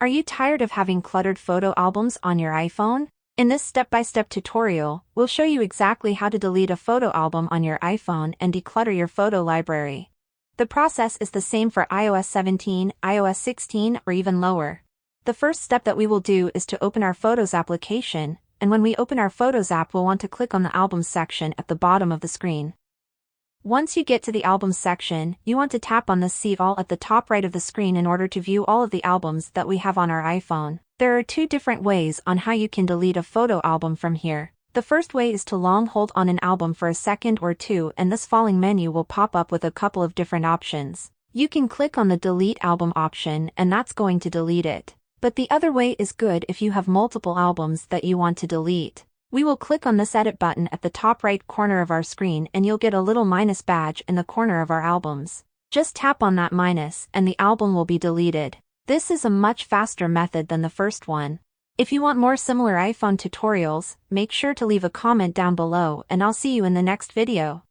Are you tired of having cluttered photo albums on your iPhone? In this step-by-step tutorial, we'll show you exactly how to delete a photo album on your iPhone and declutter your photo library. The process is the same for iOS 17, iOS 16, or even lower. The first step that we will do is to open our Photos application, and when we open our Photos app, we'll want to click on the Albums section at the bottom of the screen. Once you get to the Albums section, you want to tap on the See All at the top right of the screen in order to view all of the albums that we have on our iPhone. There are two different ways on how you can delete a photo album from here. The first way is to long hold on an album for a second or two, and this falling menu will pop up with a couple of different options. You can click on the Delete Album option and that's going to delete it. But the other way is good if you have multiple albums that you want to delete. We will click on this Edit button at the top right corner of our screen and you'll get a little minus badge in the corner of our albums. Just tap on that minus and the album will be deleted. This is a much faster method than the first one. If you want more similar iPhone tutorials, make sure to leave a comment down below and I'll see you in the next video.